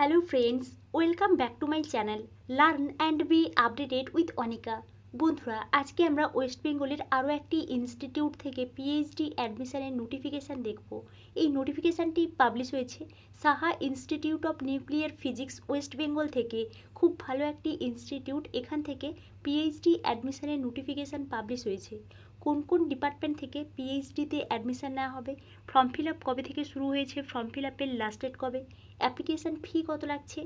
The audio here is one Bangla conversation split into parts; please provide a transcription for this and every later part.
Hello friends, welcome back to my channel learn and B updated with Anika. বন্ধুরা, আজকে আমরা ওয়েস্ট বেঙ্গলের আরও একটি ইনস্টিটিউট থেকে পিএইচডি অ্যাডমিশনের নোটিফিকেশান দেখব। এই নোটিফিকেশানটি পাবলিশ হয়েছে Saha institute of nuclear physics West Bengal থেকে। খুব ভালো একটি ইনস্টিটিউট, এখান থেকে পিএইচডি অ্যাডমিশনের নোটিফিকেশান পাবলিশ হয়েছে। কোন কোন ডিপার্টমেন্ট থেকে পিএইচডিতে অ্যাডমিশান নেওয়া হবে, ফর্ম ফিল আপ কবে থেকে শুরু হয়েছে, ফর্ম ফিল আপের লাস্ট ডেট কবে, অ্যাপ্লিকেশান ফি কত লাগছে,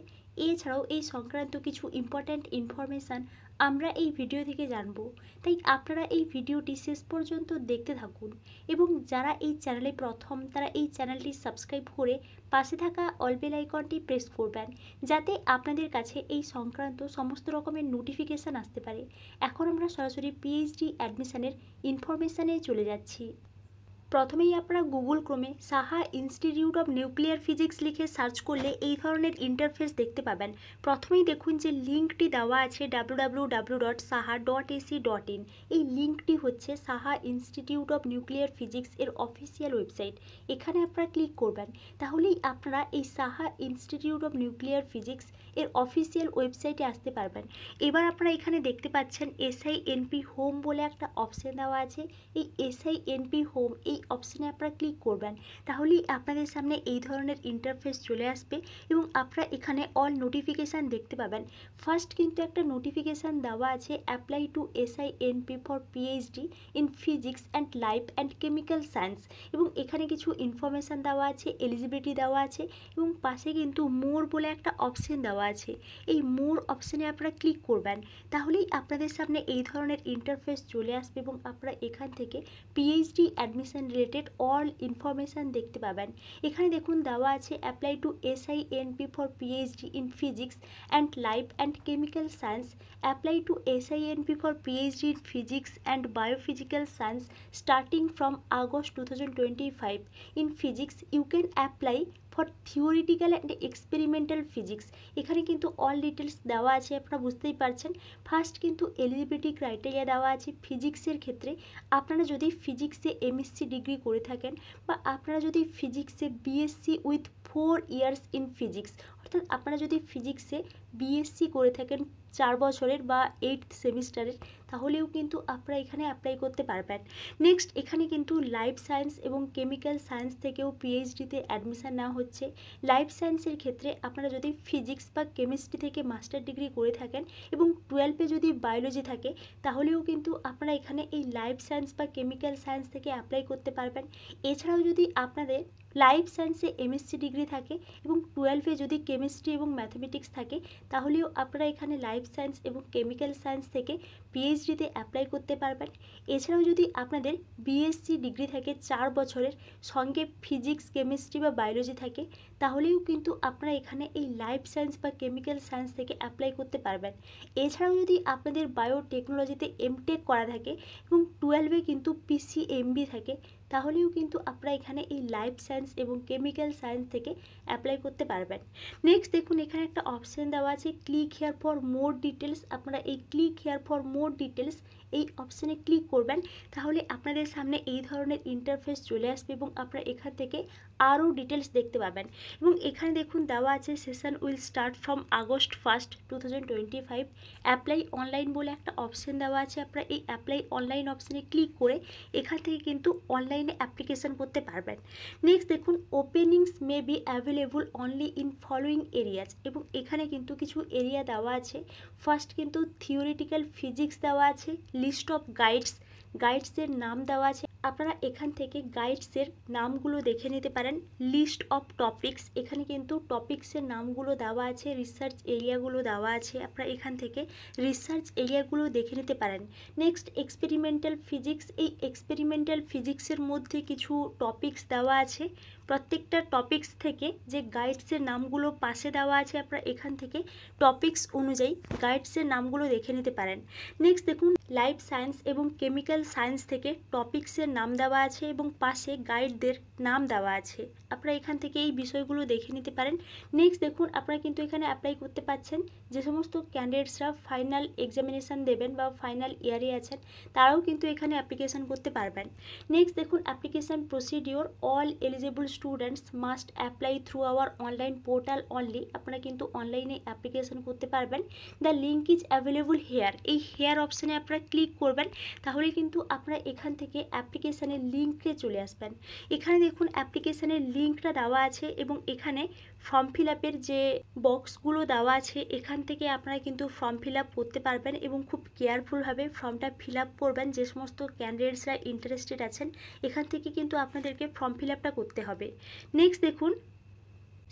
এছাড়াও এই সংক্রান্ত কিছু ইম্পর্ট্যান্ট ইনফরমেশান আমরা এই ভিডিও থেকে জানব। তাই আপনারা এই ভিডিওটি শেষ পর্যন্ত দেখতে থাকুন এবং যারা এই চ্যানেলে প্রথম তারা এই চ্যানেলটি সাবস্ক্রাইব করে পাশে থাকা অল বেল আইকনটি প্রেস করবেন, যাতে আপনাদের কাছে এই সংক্রান্ত সমস্ত রকমের নোটিফিকেশান আসতে পারে। এখন আমরা সরাসরি পিএইচডি অ্যাডমিশনের ইনফরমেশানে চলে যাচ্ছি। প্রথমেই আপনারা গুগল ক্রোমে Saha institute of nuclear physics লিখে সার্চ করলে এই ধরনের ইন্টারফেস দেখতে পাবেন। প্রথমেই দেখুন যে লিঙ্কটি দেওয়া আছে www.saha.ac.in। এই লিঙ্কটি হচ্ছে Saha institute of nuclear physics এর অফিসিয়াল ওয়েবসাইট। এখানে আপনারা ক্লিক করবেন, তাহলেই আপনারা এই Saha institute of nuclear physics এর অফিসিয়াল ওয়েবসাইটে আসতে পারবেন। এবার আপনারা এখানে দেখতে পাচ্ছেন SINP হোম বলে একটা অপশন দেওয়া আছে। এই SINP হোম এই অপশানে আপনারা ক্লিক করবেন, তাহলেই আপনাদের সামনে এই ধরনের ইন্টারফেস চলে আসবে এবং আপনারা এখানে অল নোটিফিকেশান দেখতে পাবেন। ফার্স্ট কিন্তু একটা নোটিফিকেশান দেওয়া আছে apply to SINP for PhD in physics and life and chemical science, এবং এখানে কিছু ইনফরমেশান দেওয়া আছে, এলিজিবিলিটি দেওয়া আছে এবং পাশে কিন্তু মোর বলে একটা অপশান দেওয়া আছে। এই মোর অপশানে আপনারা ক্লিক করবেন, তাহলেই আপনাদের সামনে এই ধরনের ইন্টারফেস চলে আসবে এবং আপনারা এখান থেকে PhD admission related all information দেখতে পাবেন। এখানে দেখুন দেওয়া আছে apply to SINP for PhD in physics and life and chemical science, apply to SINP for PhD in physics and biophysical science starting from August 2025। In physics you can apply for theoretical and experimental physics. এখানে কিন্তু অল ডিটেলস দেওয়া আছে, আপনারা বুঝতেই পারছেন। ফার্স্ট কিন্তু এলিজিবিলিটি ক্রাইটেরিয়া দেওয়া আছে ফিজিক্সের ক্ষেত্রে। আপনারা যদি ফিজিক্সে MSc ডিগ্রি করে থাকেন বা আপনারা যদি ফিজিক্সে BSc with 4 years in physics, অর্থাৎ আপনারা যদি ফিজিক্সে BSc করে থাকেন 4 বছরের বা 8th সেমিস্টারের, তাহলেও কিন্তু আপনারা এখানে অ্যাপ্লাই করতে পারবেন। নেক্সট, এখানে কিন্তু লাইফ সায়েন্স এবং কেমিক্যাল সায়েন্স থেকেও পিএইচডিতে অ্যাডমিশান নেওয়া হচ্ছে। লাইফ সায়েন্সের ক্ষেত্রে আপনারা যদি ফিজিক্স বা কেমিস্ট্রি থেকে মাস্টার ডিগ্রি করে থাকেন এবং 12-এ যদি বায়োলজি থাকে, তাহলেও কিন্তু আপনারা এখানে এই লাইফ সায়েন্স বা কেমিক্যাল সায়েন্স থেকে অ্যাপ্লাই করতে পারবেন। এছাড়াও যদি আপনাদের লাইফ সায়েন্সে MSc ডিগ্রি থাকে এবং 12-এ যদি কেমিস্ট্রি এবং ম্যাথামেটিক্স থাকে, তাহলেও আপনারা এখানে লাইফ সায়েন্স এবং কেমিক্যাল সায়েন্স থেকে পিএইচডিতে অ্যাপ্লাই করতে পারবেন। এছাড়াও যদি আপনাদের BSc ডিগ্রি থাকে 4 বছরের, সঙ্গে ফিজিক্স কেমিস্ট্রি বা বায়োলজি থাকে, তাহলেও কিন্তু আপনারা এখানে এই লাইফ সায়েন্স বা কেমিক্যাল সায়েন্স থেকে অ্যাপ্লাই করতে পারবেন। এছাড়াও যদি আপনাদের বায়োটেকনোলজিতে MTech করা থাকে এবং 12-এ কিন্তু PCMB থাকে, তাহলেও কিন্তু আপনারা এখানে এই লাইফ সায়েন্স এবং কেমিক্যাল সায়েন্স থেকে অ্যাপ্লাই করতে পারবেন। নেক্সট দেখুন, এখানে একটা অপশান দেওয়া আছে click here for more details. আপনারা এই click here for more details এই অপশানে ক্লিক করবেন, তাহলে আপনাদের সামনে এই ধরনের ইন্টারফেস চলে আসবে এবং আপনারা এখান থেকে আরও ডিটেলস দেখতে পাবেন। এবং এখানে দেখুন দেওয়া আছে session will start from August 1, 2025। Apply online বলে একটা অপশান দেওয়া আছে। আপনারা এই অ্যাপ্লাই অনলাইন অপশানে ক্লিক করে এখান থেকে কিন্তু অনলাইনে অ্যাপ্লিকেশান করতে পারবেন। নেক্সট দেখুন, openings may be available only in following areas, এবং এখানে কিন্তু কিছু এরিয়া দেওয়া আছে। ফার্স্ট কিন্তু থিওরিটিক্যাল ফিজিক্স দেওয়া আছে, লিস্ট অফ গাইডসের নাম দেওয়া আছে। আপনারা এখান থেকে গাইডসের নামগুলো দেখে নিতে পারেন। লিস্ট অফ টপিক্স, এখানে কিন্তু টপিক্সের নামগুলো দেওয়া আছে, রিসার্চ এরিয়াগুলো দেওয়া আছে, আপনারা এখান থেকে রিসার্চ এরিয়াগুলো দেখে নিতে পারেন। নেক্সট, এক্সপেরিমেন্টাল ফিজিক্স, এই এক্সপেরিমেন্টাল ফিজিক্সের মধ্যে কিছু টপিক্স দেওয়া আছে। প্রত্যেকটা টপিক্স থেকে যে গাইডসের নামগুলো পাশে দেওয়া আছে, আপনারা এখান থেকে টপিক্স অনুযায়ী গাইডসের নামগুলো দেখে নিতে পারেন। নেক্সট দেখুন, লাইফ সায়েন্স এবং কেমিক্যাল সায়েন্স থেকে টপিক্সের নাম দেওয়া আছে এবং পাশে গাইডদের নাম দেওয়া আছে, আপনারা এখান থেকে এই বিষয়গুলো দেখে নিতে পারেন। নেক্সট দেখুন, আপনারা কিন্তু এখানে অ্যাপ্লাই করতে পারছেন যে সমস্ত ক্যান্ডিডেটসরা ফাইনাল এক্সামিনেশান দেবেন বা ফাইনাল ইয়ারে আছেন, তারাও কিন্তু এখানে অ্যাপ্লিকেশান করতে পারবেন। নেক্সট দেখুন, application procedure, all eligible students must apply through hour online portal only. আপনারা কিন্তু অনলাইনে অ্যাপ্লিকেশন করতে পারবেন। The link is available hair, এই হেয়ার অপশানে আপনারা ক্লিক করবেন, তাহলে কিন্তু আপনারা এখান থেকে অ্যাপ্লিকেশানের লিঙ্কে চলে আসবেন। এখানে দেখুন অ্যাপ্লিকেশানের লিঙ্কটা দেওয়া আছে এবং এখানে ফর্ম ফিল আপের যে বক্সগুলো দেওয়া আছে এখান থেকে আপনারা কিন্তু ফর্ম ফিল আপ করতে পারবেন এবং খুব কেয়ারফুলভাবে ফর্মটা ফিল আপ করবেন। যে সমস্ত ক্যান্ডিডেটসরা ইন্টারেস্টেড আছেন এখান থেকে কিন্তু আপনাদেরকে ফর্ম ফিল আপটা করতে হবে। নেক্সট দেখুন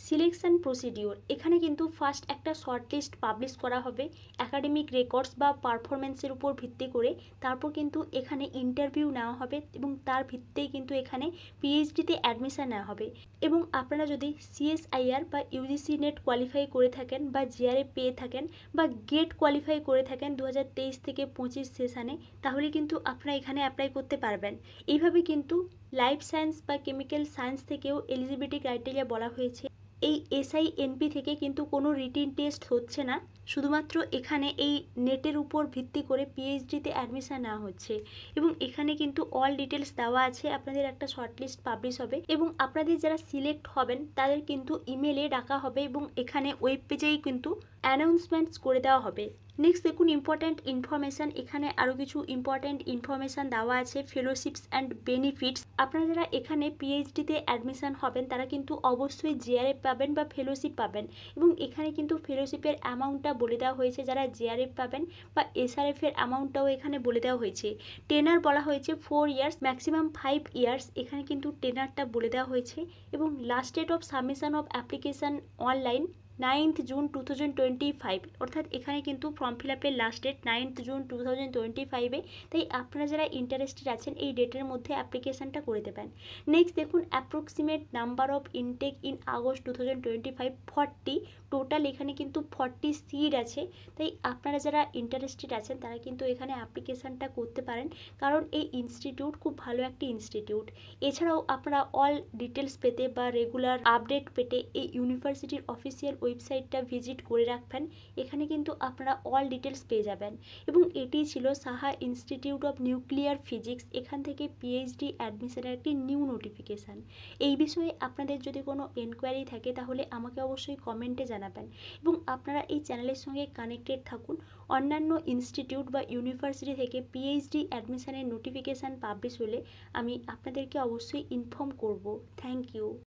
সিলেকশন প্রসিডিওর। এখানে কিন্তু ফার্স্ট একটা শর্ট লিস্ট পাবলিশ করা হবে অ্যাকাডেমিক রেকর্ডস বা পারফরমেন্সের উপর ভিত্তি করে। তারপর কিন্তু এখানে ইন্টারভিউ নেওয়া হবে এবং তার ভিত্তিতেই কিন্তু এখানে পিএইচডিতে অ্যাডমিশন নেওয়া হবে। এবং আপনারা যদি সিএসআইআর বা ইউজিসি নেট কোয়ালিফাই করে থাকেন বা জিআরএফ পেয়ে থাকেন বা গেট কোয়ালিফাই করে থাকেন 2023 থেকে 25 সেশানে, তাহলে কিন্তু আপনারা এখানে অ্যাপ্লাই করতে পারবেন। এইভাবে কিন্তু লাইফ সায়েন্স বা কেমিক্যাল সায়েন্স থেকেও এলিজিবিলিটি ক্রাইটেরিয়া বলা হয়েছে। এই এসআইএনপি থেকে কিন্তু কোনো রিটিন টেস্ট হচ্ছে না, শুধুমাত্র এখানে এই নেটের উপর ভিত্তি করে পিএইচডিতে অ্যাডমিশন নেওয়া হচ্ছে। এবং এখানে কিন্তু অল ডিটেলস দেওয়া আছে। আপনাদের একটা শর্টলিস্ট পাবলিশ হবে এবং আপনাদের যারা সিলেক্ট হবেন তাদের কিন্তু ইমেলে ডাকা হবে এবং এখানে ওয়েব পেজেই কিন্তু অ্যানাউন্সমেন্টস করে দেওয়া হবে। নেক্সট দেখুন ইম্পর্ট্যান্ট ইনফরমেশান। এখানে আরও কিছু ইম্পর্ট্যান্ট ইনফরমেশান দেওয়া আছে। Fellowships and benefits. আপনারা যারা এখানে পিএইচডিতে অ্যাডমিশন হবেন তারা কিন্তু অবশ্যই জিআরএফ পাবেন বা ফেলোশিপ পাবেন এবং এখানে কিন্তু ফেলোশিপের অ্যামাউন্টটা বলে দেওয়া হয়েছে। যারা জিআরএফ পাবেন বা এসআরএফের অ্যামাউন্টটাও এখানে বলে দেওয়া হয়েছে। টেনার বলা হয়েছে 4 ইয়ার্স, ম্যাক্সিমাম 5 ইয়ার্স। এখানে কিন্তু টেনারটা বলে দেওয়া হয়েছে এবং last date of submission of application online 9th June 2025, অর্থাৎ এখানে কিন্তু ফর্ম ফিল আপের লাস্ট ডেট 9th জুন 2025-এ। তাই আপনারা যারা ইন্টারেস্টেড আছেন এই ডেটের মধ্যে অ্যাপ্লিকেশানটা করে দেবেন। নেক্সট দেখুন approximate number of intake in August 2025 40। Total এখানে কিন্তু 40 সিট আছে। তাই আপনারা যারা ইন্টারেস্টেড আছেন তারা কিন্তু এখানে অ্যাপ্লিকেশানটা করতে পারেন, কারণ এই ইনস্টিটিউট খুব ভালো একটি ইনস্টিটিউট। এছাড়াও আপনারা অল ডিটেলস পেতে বা রেগুলার আপডেট পেতে এই ইউনিভার্সিটির অফিসিয়াল ওয়েবসাইটটা ভিজিট করে রাখবেন। এখানে কিন্তু আপনারা অল ডিটেলস পেয়ে যাবেন। এবং এটি ছিল Saha institute of nuclear physics. এখান থেকে পিএইচডি অ্যাডমিশনের একটি নিউ নোটিফিকেশান। এই বিষয়ে আপনাদের যদি কোনো এনকোয়ারি থাকে তাহলে আমাকে অবশ্যই কমেন্টে জানাবেন এবং আপনারা এই চ্যানেলের সঙ্গে কানেক্টেড থাকুন। অন্যান্য ইনস্টিটিউট বা ইউনিভার্সিটি থেকে পিএইচডি অ্যাডমিশনের নোটিফিকেশান পাবলিশ হলে আমি আপনাদেরকে অবশ্যই ইনফর্ম করব। Thank you.